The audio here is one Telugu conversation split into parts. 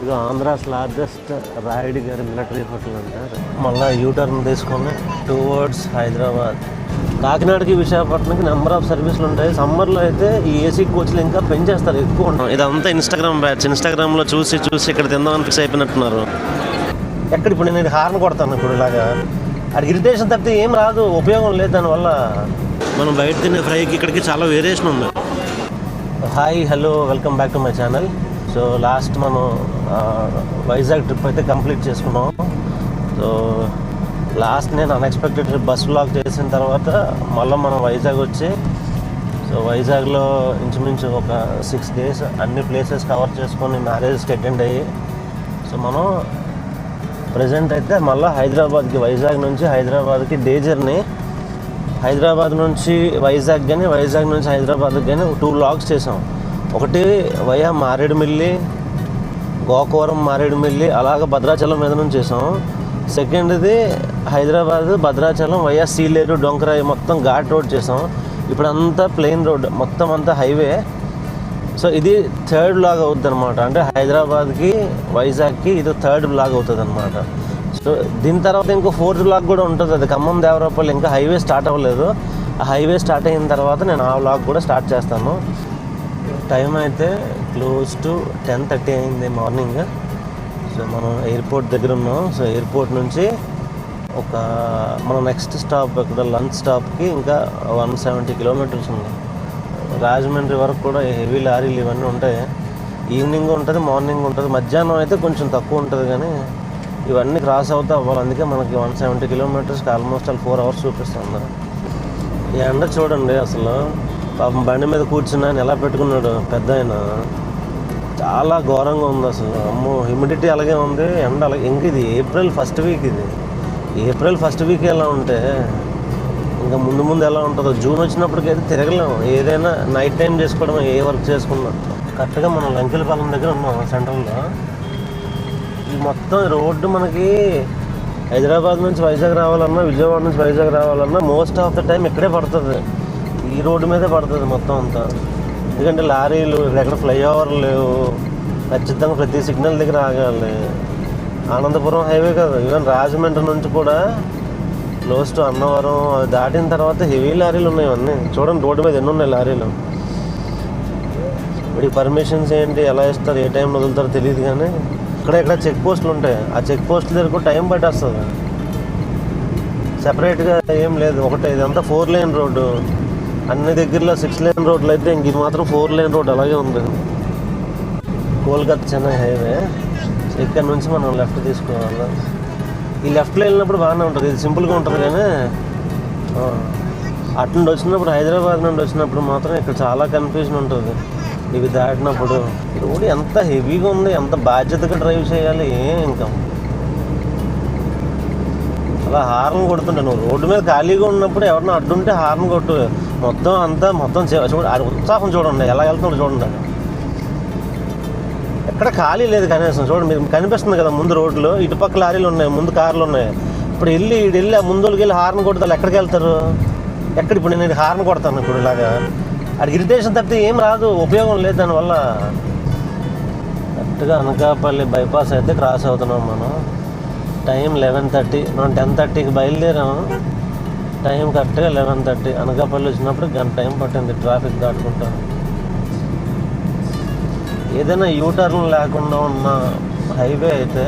ఇది ఆంధ్రాస్ లార్జెస్ట్ రాయుడి గారి మిలిటరీ హోటల్ అంటారు. మళ్ళీ యూటర్న్ తీసుకొని టువర్డ్స్ హైదరాబాద్. కాకినాడకి విశాఖపట్నంకి నెంబర్ ఆఫ్ సర్వీసులు ఉంటాయి. సమ్మర్లో అయితే ఈ ఏసీ కోచ్లు ఇంకా పెంచేస్తారు, ఎక్కువ ఉంటాం. ఇదంతా ఇన్స్టాగ్రామ్ బ్యాచ్. ఇన్స్టాగ్రామ్లో చూసి ఇక్కడ తిందామని ఫిక్స్ అయిపోయినట్టున్నారు. ఎక్కడ ఇప్పుడు నేను హార్న్ కొడతాను, ఇప్పుడు ఇలాగా అది ఇరిటేషన్ తప్పితే ఏం రాదు, ఉపయోగం లేదు దానివల్ల. మనం బయట తినే ఫ్రైకి ఇక్కడికి చాలా వేరియేషన్ ఉంది. Hi, hello, welcome back to my channel. So last మనం వైజాగ్ ట్రిప్ అయితే కంప్లీట్ చేసుకున్నాం. సో లాస్ట్ నేను అన్ఎక్స్పెక్టెడ్ బస్ బ్లాక్ చేసిన తర్వాత మళ్ళీ మనం వైజాగ్ వచ్చి, సో వైజాగ్లో ఇంచుమించు ఒక 6 days అన్ని ప్లేసెస్ కవర్ చేసుకొని మ్యారేజ్కి అటెండ్ అయ్యి, సో మనం ప్రజెంట్ అయితే మళ్ళీ హైదరాబాద్కి, వైజాగ్ నుంచి హైదరాబాద్కి డే జర్నీ. హైదరాబాద్ నుంచి వైజాగ్ కానీ, వైజాగ్ నుంచి హైదరాబాద్కి కానీ 2 vlogs చేసాం. ఒకటి వయా మారేడుమిల్లి, గోకవరం, మారేడుమిల్లి, అలాగ భద్రాచలం మీద నుంచి చేసాం. సెకండ్ది హైదరాబాద్ భద్రాచలం వయా సీలేరు, డొంకరాయి, మొత్తం ఘాట్ రోడ్ చేసాం. ఇప్పుడు అంతా ప్లెయిన్ రోడ్, మొత్తం అంతా హైవే. సో ఇది 3rd vlog అవుతుంది అనమాట. అంటే హైదరాబాద్కి వైజాగ్కి ఇది 3rd vlog అవుతుంది అనమాట. సో దీని తర్వాత ఇంకో 4th vlog కూడా ఉంటుంది. అది ఖమ్మం దేవరాపల్లి, ఇంకా హైవే స్టార్ట్ అవ్వలేదు. ఆ హైవే స్టార్ట్ అయిన తర్వాత నేను ఆ vlog కూడా స్టార్ట్ చేస్తాను. టైం అయితే క్లోజ్ టు 10:30 అయింది మార్నింగ్. సో మనం ఎయిర్పోర్ట్ దగ్గర ఉన్నాం. సో ఎయిర్పోర్ట్ నుంచి మన నెక్స్ట్ స్టాప్ ఇక్కడ లంచ్ స్టాప్కి ఇంకా 170 kilometers ఉంది. రాజమండ్రి వరకు కూడా హెవీ లారీలు ఇవన్నీ ఉంటాయి. ఈవినింగ్ ఉంటుంది, మార్నింగ్ ఉంటుంది, మధ్యాహ్నం అయితే కొంచెం తక్కువ ఉంటుంది. కానీ ఇవన్నీ క్రాస్ అవుతా అవ్వాలి. అందుకే మనకి 170 kilometers ఆల్మోస్ట్ 4 hours చూపిస్తుంది. ఈ ఎండ చూడండి అసలు. పాపం బండి మీద కూర్చున్నాను ఎలా పెట్టుకున్నాడు పెద్ద ఆయన. చాలా ఘోరంగా ఉంది అసలు. అమ్మో, హ్యూమిడిటీ అలాగే ఉంది, ఎండ అలాగే. ఇంక ఇది ఏప్రిల్ 1st week. ఇది ఏప్రిల్ 1st week ఎలా ఉంటే ఇంకా ముందు ఎలా ఉంటుందో. జూన్ వచ్చినప్పటికైతే తిరగలేము. ఏదైనా నైట్ టైం చేసుకోవడం, ఏ వర్క్ చేసుకున్నా. కరెక్ట్గా మనం లంకెలపాలెం దగ్గర ఉన్నాం సెంట్రల్లో. ఈ మొత్తం రోడ్డు మనకి హైదరాబాద్ నుంచి వైజాగ్ రావాలన్నా, విజయవాడ నుంచి వైజాగ్ రావాలన్నా మోస్ట్ ఆఫ్ ద టైం ఇక్కడే పడుతుంది. ఈ రోడ్డు మీదే పడుతుంది మొత్తం అంతా. ఎందుకంటే లారీలు ఎక్కడ ఫ్లైఓవర్లు లేవు. ఖచ్చితంగా ప్రతి సిగ్నల్ దగ్గర ఆగాలి. ఆనందపురం హైవే కాదు, ఈవెన్ రాజమండ్రి నుంచి కూడా క్లోజ్ టు అన్నవరం దాటిన తర్వాత హెవీ లారీలు ఉన్నాయి. అన్నీ చూడండి రోడ్డు మీద ఎన్ని ఉన్నాయి లారీలు. ఇప్పుడు పర్మిషన్స్ ఏంటి, ఎలా ఇస్తారు, ఏ టైంలో వదులుతారో తెలియదు. కానీ ఇక్కడ చెక్ పోస్టులు ఉంటాయి. ఆ చెక్ పోస్టుల దగ్గర కూడా టైం పట్టేస్తుంది. సెపరేట్గా ఏం లేదు, ఒకటే. ఇదంతా 4 lane రోడ్డు. అన్ని దగ్గరలో 6 lane రోడ్లు అయితే ఇంక ఇది మాత్రం 4 lane రోడ్ అలాగే ఉంది. కోల్కతా చెన్నై హైవే. ఇక్కడ నుంచి మనం లెఫ్ట్ తీసుకోవాలి. ఈ లెఫ్ట్లో వెళ్ళినప్పుడు బాగానే ఉంటుంది, ఇది సింపుల్గా ఉంటుంది. కానీ అటు నుండి వచ్చినప్పుడు, హైదరాబాద్ నుండి వచ్చినప్పుడు మాత్రం ఇక్కడ చాలా కన్ఫ్యూజన్ ఉంటుంది. ఇవి దాటినప్పుడు రోడ్ ఎంత హెవీగా ఉంది, ఎంత బాధ్యతగా డ్రైవ్ చేయాలి. ఇంకా అలా హార్న్ కొడుతుంటే, నువ్వు రోడ్డు మీద ఖాళీగా ఉన్నప్పుడు ఎవరన్నా అడ్డుంటే హార్న్ కొట్టు. మొత్తం చూడండి, అది ఉత్సాహం చూడండి ఎలా వెళ్తున్నాడు చూడండి. ఎక్కడ ఖాళీ లేదు కనీసం. చూడండి, మీరు కనిపిస్తుంది కదా ముందు రోడ్లు, ఇటుపక్క లారీలు ఉన్నాయి, ముందు కార్లు ఉన్నాయి. ఇప్పుడు వెళ్ళి ఆ ముందుకి వెళ్ళి హార్న్ కొడతారు. ఎక్కడికి వెళ్తారు? ఇప్పుడు నేను హార్న్ కొడతాను ఇప్పుడు ఇలాగా. అది ఇరిటేషన్ తప్పితే ఏం రాదు, ఉపయోగం లేదు దానివల్ల. కరెక్ట్గా అనకాపల్లి బైపాస్ అయితే క్రాస్ అవుతున్నాం మనం. టైం 11:30. మనం 10:30కి బయలుదేరాము. టైం కరెక్ట్గా 11:30. అనకాపల్లి వచ్చినప్పుడు గంట టైం పట్టింది ట్రాఫిక్ దాటుకుంటా. ఏదైనా యూటర్న్ లేకుండా ఉన్న హైవే అయితే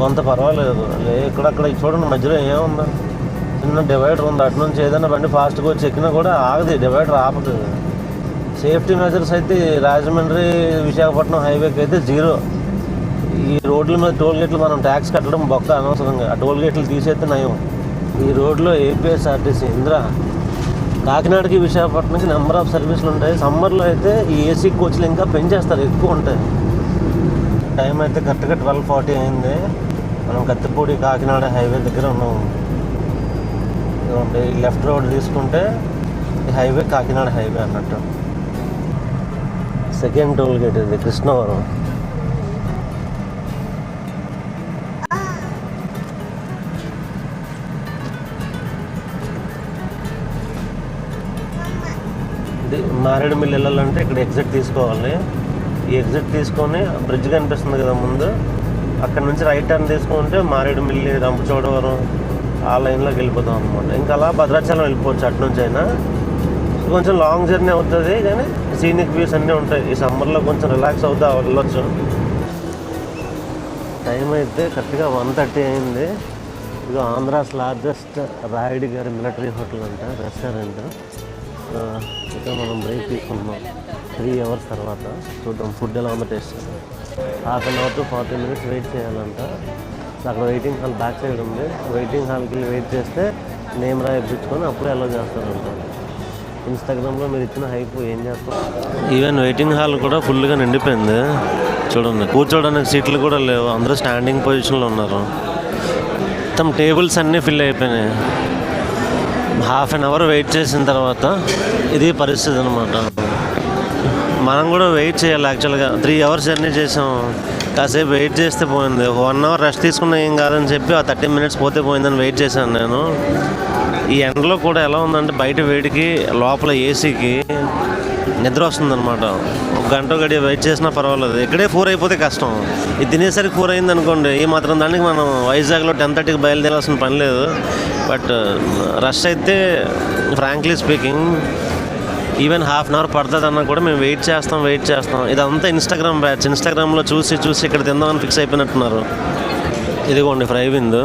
కొంత పర్వాలేదు. ఇక్కడక్కడ చూడండి మధ్యలో ఏముందా, చిన్న డివైడర్ ఉంది. అటు నుంచి ఏదైనా బండి ఫాస్ట్గా వచ్చి ఎక్కినా కూడా ఆగదు, డివైడర్ ఆపదు. సేఫ్టీ మెజర్స్ అయితే రాజమండ్రి విశాఖపట్నం హైవేకి అయితే 0. ఈ రోడ్ల మీద టోల్ గేట్లు మనం ట్యాక్స్ కట్టడం బొక్క అనవసరంగా. ఆ టోల్ గేట్లు తీసేస్తే నయం. ఈ రోడ్లో ఏపీఎస్ఆర్టీసీ ఇందిరా, కాకినాడకి విశాఖపట్నంకి నెంబర్ ఆఫ్ సర్వీసులు ఉంటాయి. సమ్మర్లో అయితే ఈ ఏసీ కోచ్లు ఇంకా పెంచేస్తారు, ఎక్కువ ఉంటాయి. టైం అయితే కరెక్ట్గా 12:40 అయింది. మనం కత్తిపూడి కాకినాడ హైవే దగ్గర ఉన్నాము. ఈ లెఫ్ట్ రోడ్ తీసుకుంటే ఈ హైవే కాకినాడ హైవే అన్నట్టు. సెకండ్ టోల్ గేట్ ఇది కృష్ణవరం. మారేడుమిల్లి వెళ్ళాలంటే ఇక్కడ ఎగ్జిట్ తీసుకోవాలి. ఈ ఎగ్జిట్ తీసుకొని బ్రిడ్జ్ కనిపిస్తుంది కదా ముందు, అక్కడ నుంచి రైట్ టర్న్ తీసుకుంటే మారేడుమిల్లి, రంపచోడవరం ఆ లైన్లోకి వెళ్ళిపోతాం అనమాట. ఇంకా అలా భద్రాచలం వెళ్ళిపోవచ్చు అటు నుంచి అయినా. కొంచెం లాంగ్ జర్నీ అవుతుంది కానీ సీనిక్ వ్యూస్ అన్నీ ఉంటాయి. ఈ సమ్మర్లో కొంచెం రిలాక్స్ అవుతా వెళ్ళొచ్చు. టైం అయితే కరెక్ట్గా 1:30 అయింది. ఇది ఆంధ్రాస్ లార్జెస్ట్ రాయుడు గారి మిలిటరీ హోటల్ అంట, రెస్టారెంట్. ఇక్కడ మనం బ్రేక్ తీసుకుంటున్నాం 3 hours తర్వాత. చూద్దాం ఫుడ్ ఎలా ఉందో taste. 1/2 hour to 40 minutes wait చేయాలంట. అక్కడ వెయిటింగ్ హాల్ బ్యాక్ సైడ్ ఉంది. వెయిటింగ్ హాల్కి వెళ్ళి వెయిట్ చేస్తే నేమ్ రాయించుకొని అప్పుడే అలో చేస్తారంట. ఇన్స్టాగ్రామ్లో మీరు ఇచ్చిన హైప్ ఏం చేస్తాం. ఈవెన్ వెయిటింగ్ హాల్ కూడా ఫుల్గా నిండిపోయింది. చూడండి, కూర్చోడానికి సీట్లు కూడా లేవు, అందరూ స్టాండింగ్ పొజిషన్లో ఉన్నారు. మొత్తం టేబుల్స్ అన్నీ ఫిల్ అయిపోయినాయి. 1/2 hour వెయిట్ చేసిన తర్వాత ఇది పరిస్థితి అనమాట. మనం కూడా వెయిట్ చేయాలి. యాక్చువల్గా 3 hours జర్నీ చేసాం. కాసేపు వెయిట్ చేస్తే పోయింది. 1 hour రెస్ట్ తీసుకున్నా ఏం కాదని చెప్పి ఆ 30 minutes పోతే పోయిందని వెయిట్ చేశాను నేను. ఈ ఎండలో కూడా ఎలా ఉందంటే బయట వేడికి లోపల ఏసీకి నిద్ర వస్తుందన్నమాట. 1 గంట గడియ వెయిట్ చేసినా పర్వాలేదు. ఇక్కడే 4 అయిపోతే కష్టం. ఇది తినేసరికి 4 అయింది అనుకోండి, ఈ మాత్రం దానికి మనం వైజాగ్లో 10:30కి బయలుదేరాల్సిన పని లేదు. బట్ రష్ అయితే ఫ్రాంక్లీ స్పీకింగ్ ఈవెన్ 1/2 hour పడుతుంది అన్నా కూడా మేము వెయిట్ చేస్తాం. ఇదంతా ఇన్స్టాగ్రామ్ బ్యాచ్. ఇన్స్టాగ్రామ్లో చూసి ఇక్కడ తిందామని ఫిక్స్ అయిపోయినట్టున్నారు. ఇదిగోండి ఫ్రై విందు.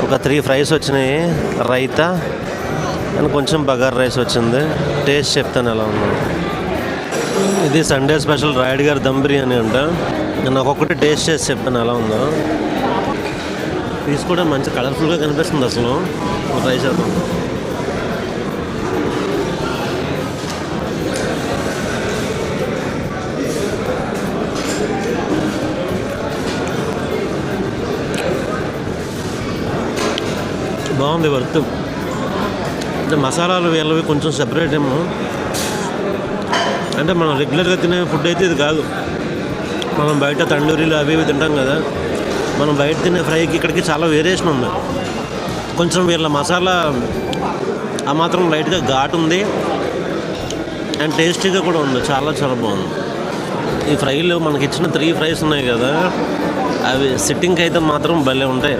ఒక 3 fries వచ్చినాయి, రైతా అండ్ కొంచెం బగార్ రైస్ వచ్చింది. టేస్ట్ చెప్తాను ఎలా ఉందో. ఇది సండే స్పెషల్ రాయుడు గారి దమ్ బిర్యానీ అంట. నేను ఒక్కొక్కటి టేస్ట్ చేసి చెప్తాను ఎలా ఉందో. పీస్ కూడా మంచి కలర్ఫుల్గా కనిపిస్తుంది. అసలు ట్రై చేద్దాం. బాగుంది, వర్త్. అంటే మసాలాలు వీళ్ళవి కొంచెం సెపరేట్ ఏమో. అంటే మనం రెగ్యులర్గా తినే ఫుడ్ అయితే ఇది కాదు. మనం బయట తండూరీలు అవి ఇవి తింటాం కదా, మనం బయట తినే ఫ్రైకి ఇక్కడికి చాలా వేరియేషన్ ఉంది. కొంచెం వీళ్ళ మసాలా ఆ మాత్రం లైట్గా ఘాటు ఉంది అండ్ టేస్టీగా కూడా ఉంది. చాలా బాగుంది. ఈ ఫ్రైలు మనకి ఇచ్చిన 3 fries ఉన్నాయి కదా, అవి సిట్టింగ్కి అయితే మాత్రం భలే ఉంటాయి.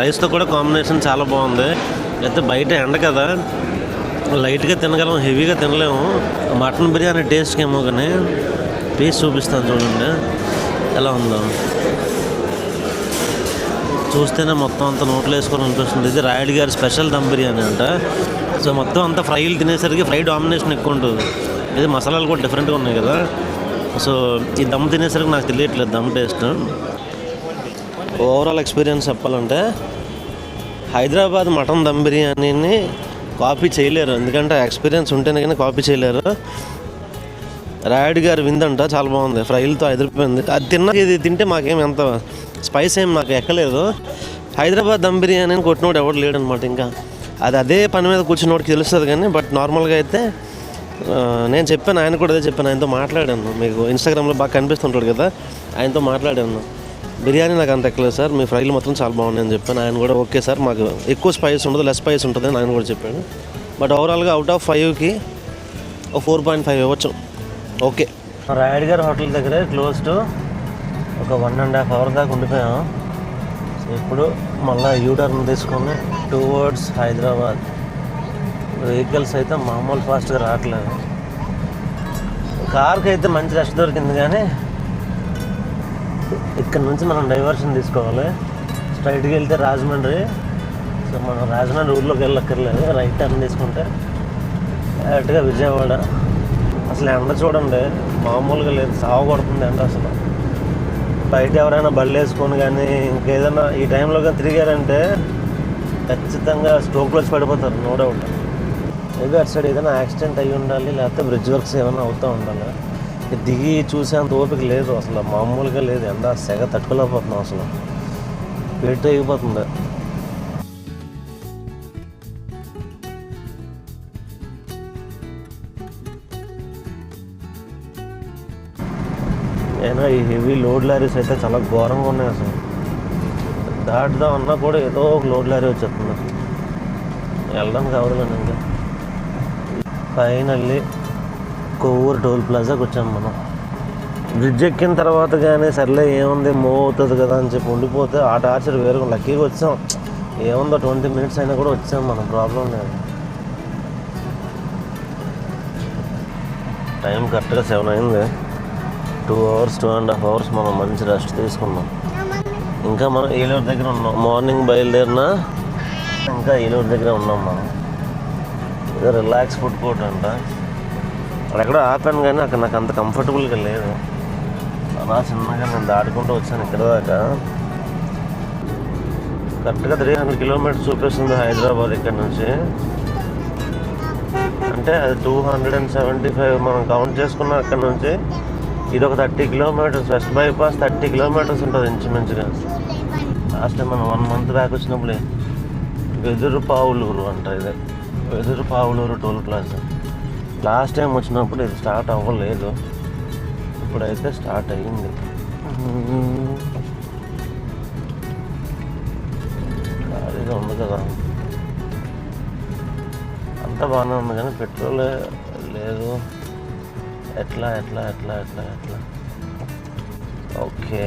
రైస్తో కూడా కాంబినేషన్ చాలా బాగుంది. అయితే బయట ఎండ కదా, లైట్గా తినగలం, హెవీగా తినలేము. మటన్ బిర్యానీ టేస్ట్కి ఏమో కానీ పీస్ చూపిస్తాను చూడండి ఎలా ఉందో. చూస్తేనే మొత్తం అంతా నోట్లో వేసుకొని అనిపిస్తుంది. ఇది రాయుడు గారి స్పెషల్ దమ్ బిర్యానీ అంట. సో మొత్తం అంతా ఫ్రైలు తినేసరికి ఫ్రై డామినేషన్ ఎక్కువ ఉంటుంది. ఇది మసాలాలు కూడా డిఫరెంట్గా ఉన్నాయి కదా. సో ఈ దమ్ తినేసరికి నాకు తెలియట్లేదు దమ్ టేస్ట్. ఓవరాల్ ఎక్స్పీరియన్స్ చెప్పాలంటే హైదరాబాద్ మటన్ దమ్ బిర్యానీని కాపీ చేయలేరు. ఎందుకంటే ఎక్స్పీరియన్స్ ఉంటేనే కానీ కాపీ చేయలేరు. రాయుడు గారి విందంట చాలా బాగుంది. ఫ్రైలతో అదిరిపోయింది. అది ఇది తింటే మాకేం ఎంత స్పైస్ ఏం నాకు ఎక్కలేదు. హైదరాబాద్ దమ్ బిర్యానీని కొట్టినోడు ఎవడు లేడనమాట. ఇంకా అదే పని మీద కూర్చున్నోడికి తెలుస్తుంది కానీ. బట్ నార్మల్గా అయితే నేను చెప్పాను, ఆయన కూడా అదే చెప్పాను. ఆయనతో మాట్లాడాను. మీకు ఇన్స్టాగ్రామ్లో బాగా కనిపిస్తుంటాడు కదా, ఆయనతో మాట్లాడాను. బిర్యానీ నాకు అంత ఎక్కలేదు సార్, మీ ఫ్రైలు మాత్రం చాలా బాగున్నాయి అని చెప్పాను. ఆయన కూడా ఓకే సార్, మాకు ఎక్కువ స్పైస్ ఉండదు, లెస్ స్పైస్ ఉంటుంది అని ఆయన కూడా చెప్పాడు. బట్ ఓవరాల్గా అవుట్ ఆఫ్ 5కి 4.5 ఇవ్వచ్చు. ఓకే. రాయుడు గారి హోటల్ దగ్గరే క్లోజ్ టు ఒక 1.5 hour దాకా ఉండిపోయాం. సో ఇప్పుడు మళ్ళీ యూటర్న్ తీసుకొని టువర్డ్స్ హైదరాబాద్. వెహికల్స్ అయితే మామూలు ఫాస్ట్గా రావట్లేదు. కార్కి అయితే మంచి రెస్ట్ దొరికింది కానీ ఇక్కడ నుంచి మనం డైవర్షన్ తీసుకోవాలి. స్ట్రైట్కి వెళ్తే రాజమండ్రి. సో మనం రాజమండ్రి ఊర్లోకి వెళ్ళక్కర్లేదు, రైట్ టర్న్ తీసుకుంటే డైరెక్ట్గా విజయవాడ. అసలు ఎండ చూడండి, మామూలుగా లేదు, సాగు కొడుతుంది ఎండ. అసలు బయట ఎవరైనా బళ్ళు వేసుకొని కానీ ఇంకేదైనా ఈ టైంలో కానీ తిరిగారంటే ఖచ్చితంగా స్ట్రోక్లో పడిపోతారు, నో డౌట్. మేబీ అటు సైడ్ ఏదైనా యాక్సిడెంట్ అయ్యి ఉండాలి, లేకపోతే బ్రిడ్జ్ వర్క్స్ ఏమైనా అవుతూ ఉండాలి. దిగి చూసేంత ఓపిక లేదు అసలు, మామూలుగా లేదు. ఎండ సెగ తట్టుకోలేకపోతున్నాం, అసలు పెట్టి అయిపోతుంది. అయినా ఈ హెవీ లోడ్ లారీస్ అయితే చాలా ఘోరంగా ఉన్నాయి. అసలు దాటుదాం అన్నా కూడా ఏదో ఒక లోడ్ లారీ వచ్చేస్తుంది. వెళ్ళడానికి అవదులేండి. ఇంకా ఫైనల్లీ కొవ్వూరు టోల్ ప్లాజాకి వచ్చాము మనం. బ్రిడ్జ్ ఎక్కిన తర్వాత కానీ సర్లే ఏముంది మూవ్ అవుతుంది కదా అని చెప్పి ఉండిపోతే ఆ టార్చర్ వేరు. లక్కీగా వచ్చాం, ఏముందో 20 minutes అయినా కూడా వచ్చాం, మనం ప్రాబ్లం లేదు. టైం కరెక్ట్గా 7 అయింది. 2 hours 2.5 hours మనం మంచి రెస్ట్ తీసుకున్నాం. ఇంకా మనం ఏలూరు దగ్గర ఉన్నాం. మార్నింగ్ బయలుదేరినా ఇంకా ఏలూరు దగ్గర ఉన్నాం మనం. ఏదో రిలాక్స్ ఫుడ్ కోర్ట్ అంట, అక్కడెక్కడ ఆపాను కానీ అక్కడ నాకు అంత కంఫర్టబుల్గా లేదు. అలా చిన్నగా నేను దాటుకుంటూ వచ్చాను ఇక్కడ దాకా. కరెక్ట్గా 300 kilometers చూపిస్తుంది హైదరాబాద్ ఇక్కడ నుంచి. అంటే అది 275 మనం కౌంట్ చేసుకున్నాం అక్కడ నుంచి. ఇది ఒక 30 kilometers, వెస్ట్ బైపాస్ 30 kilometers ఉంటుంది ఇంచుమించుగా. లాస్ట్ టైం మనం 1 month బ్యాక్ వచ్చినప్పుడు వెదురుపావులూరు అంట, ఇది వెదురుపావులూరు టోల్ ప్లాజా. లాస్ట్ టైం వచ్చినప్పుడు ఇది స్టార్ట్ అవ్వలేదు, ఇప్పుడైతే స్టార్ట్ అయ్యింది. ఖాళీగా ఉంది కదా, అంతా బాగానే ఉంది కానీ పెట్రోల్ లేదు. ఎట్లా ఎట్లా ఎట్లా ఎట్లా ఎట్లా ఓకే,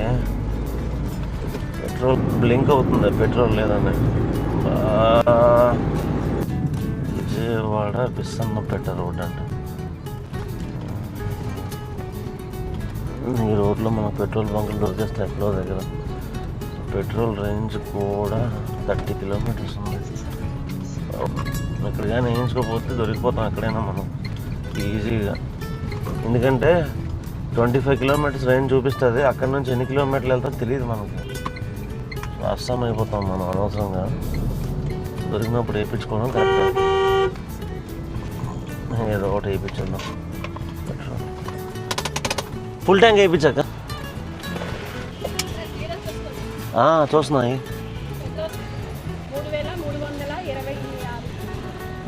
పెట్రోల్ బ్లింక్ అవుతుంది, పెట్రోల్ లేదని. విజయవాడ బిస్సన్నపేట రోడ్ అంట. ఈ రోడ్లో మనకు పెట్రోల్ బంకులు దొరికేస్తాయి ఎక్కడో దగ్గర. పెట్రోల్ రేంజ్ కూడా 30 kilometers ఉంది. ఇక్కడ కానీ వేయించుకోకపోతే దొరికిపోతాం ఎక్కడైనా మనం ఈజీగా. ఎందుకంటే 25 kilometers రేంజ్ చూపిస్తుంది, అక్కడ నుంచి ఎన్ని కిలోమీటర్లు వెళ్తారో తెలియదు మనకి. అస్సాం అయిపోతాం మనం అనవసరంగా. దొరికినప్పుడు వేయించుకోవడం కరెక్ట్, ఏదో ఒకటి వేయించుందాం. ఫుల్ ట్యాంక్ వేయించాక చూస్తున్నాయి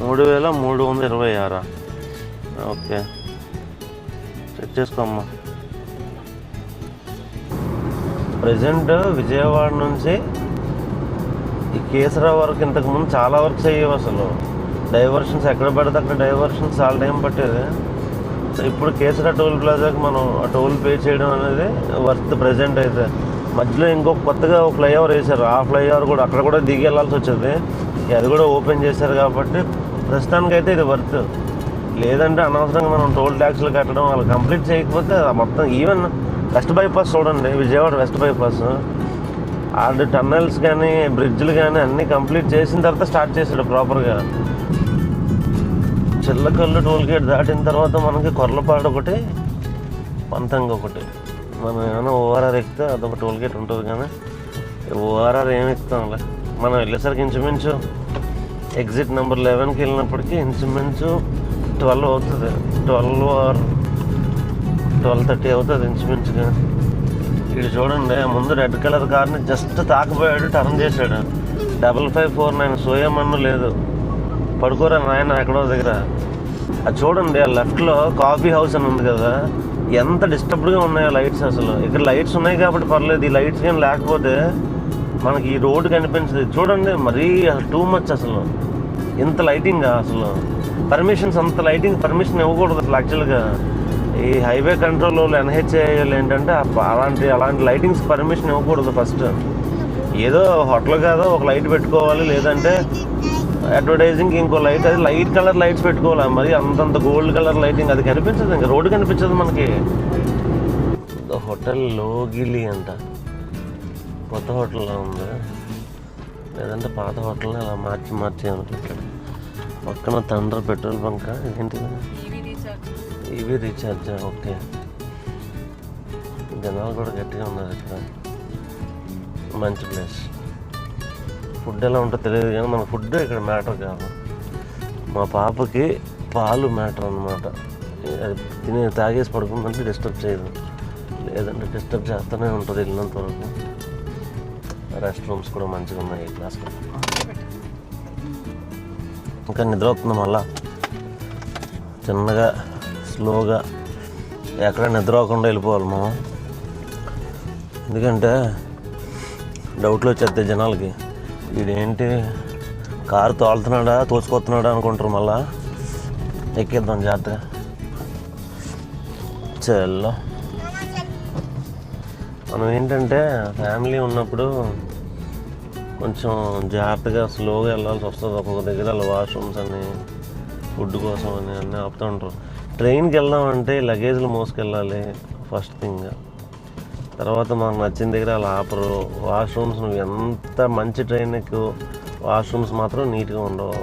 3326. ఓకే, చెక్ చేసుకోమ్మా. ప్రజెంట్ విజయవాడ నుంచి ఈ కేసరా వరకు ఇంతకుముందు చాలా వర్క్స్ అయ్యేవి. అసలు డైవర్షన్స్ ఎక్కడ పడితే అక్కడ డైవర్షన్స్ చాలా టైం పట్టేది. ఇప్పుడు కేసరా టోల్ ప్లాజాకి మనం ఆ టోల్ పే చేయడం అనేది వర్త్. ప్రజెంట్ అయితే మధ్యలో ఇంకొక కొత్తగా ఒక ఫ్లైఓవర్ వేశారు, ఆ ఫ్లైఓవర్ కూడా అక్కడ కూడా దిగి వెళ్ళాల్సి వచ్చేది. అది కూడా ఓపెన్ చేశారు కాబట్టి ప్రస్తుతానికైతే ఇది వర్త్. లేదంటే అనవసరంగా మనం టోల్ ట్యాక్స్లు కట్టడం, వాళ్ళు కంప్లీట్ చేయకపోతే మొత్తం. ఈవెన్ వెస్ట్ బైపాస్ చూడండి, విజయవాడ వెస్ట్ బైపాస్, ఆ టన్నెల్స్ కానీ బ్రిడ్జ్లు కానీ అన్నీ కంప్లీట్ చేసిన తర్వాత స్టార్ట్ చేశాడు ప్రాపర్గా. చిల్లకల్లు టోల్ గేట్ దాటిన తర్వాత మనకి కొర్లపాడు ఒకటి, పంతంగా ఒకటి. మనం ఏమైనా ఓఆర్ఆర్ ఎక్కితే అదొక టోల్ గేట్ ఉంటుంది, కానీ ఓఆర్ఆర్ ఏమి ఎక్కుతాంలే. మనం వెళ్ళేసరికి ఇంచుమించు ఎగ్జిట్ నెంబర్ 11కి వెళ్ళినప్పటికీ ఇంచుమించు 12 అవుతుంది, 12 or 12:30 అవుతుంది ఇంచుమించుగా. ఇది చూడండి, ముందు రెడ్ కలర్ కార్ని జస్ట్ తాకపోయాడు, టర్న్ చేశాడు. 5549 సోయమన్ను లేదు, పడుకోరా నాయన ఎక్కడో దగ్గర. అది చూడండి, ఆ లెఫ్ట్లో కాఫీ హౌస్ అని ఉంది కదా, ఎంత డిస్టర్బ్డ్గా ఉన్నాయో లైట్స్. అసలు ఇక్కడ లైట్స్ ఉన్నాయి కాబట్టి పర్లేదు, ఈ లైట్స్ కానీ లేకపోతే మనకి ఈ రోడ్డు కనిపించదు. చూడండి, మరీ టూ మచ్ అసలు. ఇంత లైటింగ్ అసలు పర్మిషన్స్, అంత లైటింగ్ పర్మిషన్ ఇవ్వకూడదు అసలు యాక్చువల్గా. ఈ హైవే కంట్రోల్ వాళ్ళు ఎన్హెచ్ఏఎల్ ఏంటంటే అలాంటి లైటింగ్స్ పర్మిషన్ ఇవ్వకూడదు. ఫస్ట్ ఏదో హోటల్ కాదో ఒక లైట్ పెట్టుకోవాలి, లేదంటే అడ్వర్టైజింగ్ ఇంకో లైట్, అది లైట్ కలర్ లైట్స్ పెట్టుకోవాలి. మరి అంతంత గోల్డ్ కలర్ లైటింగ్ అది కనిపించదు, ఇంకా రోడ్డు కనిపించదు మనకి. హోటల్ లోగిలి అంట, కొత్త హోటల్లో ఉంది, లేదంటే పాత హోటల్ని అలా మార్చి అనుకుంటాడు. పక్కన తండ్రి పెట్రోల్ బంక్, ఏంటి ఈవీ రీఛార్జ్. ఓకే, జనాలు కూడా గట్టిగా ఉన్నారు ఇక్కడ. మంచి ప్లేస్. ఫుడ్ ఎలా ఉంటుందో తెలియదు కానీ మన ఫుడ్ ఇక్కడ మ్యాటర్ కాదు. మా పాపకి పాలు మ్యాటర్ అన్నమాట. అది తాగేసి పడుకుందంటే డిస్టర్బ్ చేయదు, లేదంటే డిస్టర్బ్ చేస్తూనే ఉంటుంది వెళ్ళినంత వరకు. రెస్ట్ రూమ్స్ కూడా మంచిగా ఉన్నాయి ఈ క్లాస్లో. ఇంకా నిద్ర అవుతుంది మళ్ళా. చిన్నగా స్లోగా ఎక్కడ నిద్ర అవ్వకుండా వెళ్ళిపోవాలి మనం. ఎందుకంటే డౌట్లు వచ్చేస్తాయి జనాలకి, వీడేంటి కారు తోలుతున్నాడా తోచుకొస్తున్నాడా అనుకుంటారు. మళ్ళా ఎక్కిద్దాం జాగ్రత్తగా. చల్లో మనం ఏంటంటే ఫ్యామిలీ ఉన్నప్పుడు కొంచెం జాగ్రత్తగా స్లోగా వెళ్ళాల్సి వస్తుంది. ఒక్కొక్క దగ్గర అలా వాష్రూమ్స్ అని ఫుడ్ కోసం అని అన్నీ ఆపుతూ ఉంటారు. ట్రైన్కి వెళ్దామంటే లగేజ్లు మోసుకెళ్ళాలి ఫస్ట్ థింగ్. తర్వాత మనకు నచ్చిన దగ్గర అలా ఆపరు. వాష్రూమ్స్ నువ్వు ఎంత మంచి ట్రైన్ ఎక్కువ వాష్రూమ్స్ మాత్రం నీట్గా ఉండవు.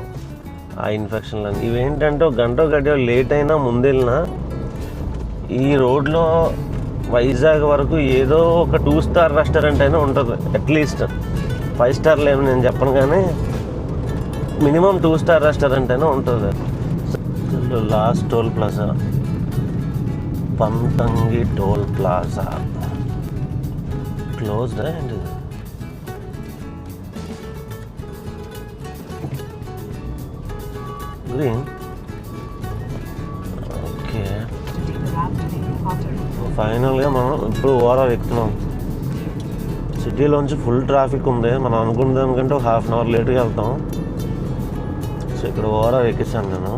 ఆ ఇన్ఫెక్షన్లు అని ఇవేంటంటే ఒక గంట లేట్ అయినా ముందెళ్ళినా ఈ రోడ్లో వైజాగ్ వరకు ఏదో ఒక 2 స్టార్ రెస్టారెంట్ అయినా ఉంటుంది. అట్లీస్ట్ 5 స్టార్లు ఏమి నేను చెప్పను, కానీ మినిమం 2 స్టార్ రెస్టారెంట్ అయినా ఉంటుంది. Last toll plaza, Panthangi toll plaza closed ఏంటి? గ్రీన్. ఓకే, ఫైనల్గా మనం ఇప్పుడు ఓవరాల్ ఎక్కుతున్నాం. సిటీలోంచి ఫుల్ ట్రాఫిక్ ఉంది. మనం అనుకున్న దానికంటే ఒక ½ అవర్ లేట్గా వెళ్తాం. సో ఇక్కడ ఓవరాల్ ఎక్కించాను నేను.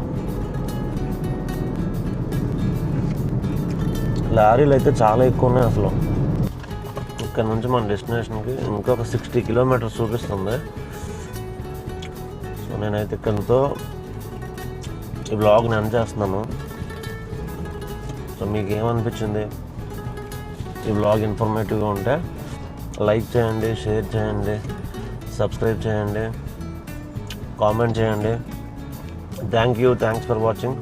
లారీలు అయితే చాలా ఎక్కువ ఉన్నాయి అసలు. ఇక్కడ నుంచి మన డెస్టినేషన్కి ఇంకొక 60 కిలోమీటర్స్ చూపిస్తుంది. సో నేనైతే ఇక్కడితో ఈ బ్లాగ్ని ఎండ్ చేస్తున్నాను. సో మీకు ఏమనిపించింది? ఈ బ్లాగ్ ఇన్ఫర్మేటివ్గా ఉంటే లైక్ చేయండి, షేర్ చేయండి, సబ్స్క్రైబ్ చేయండి, కామెంట్ చేయండి. Thanks for watching.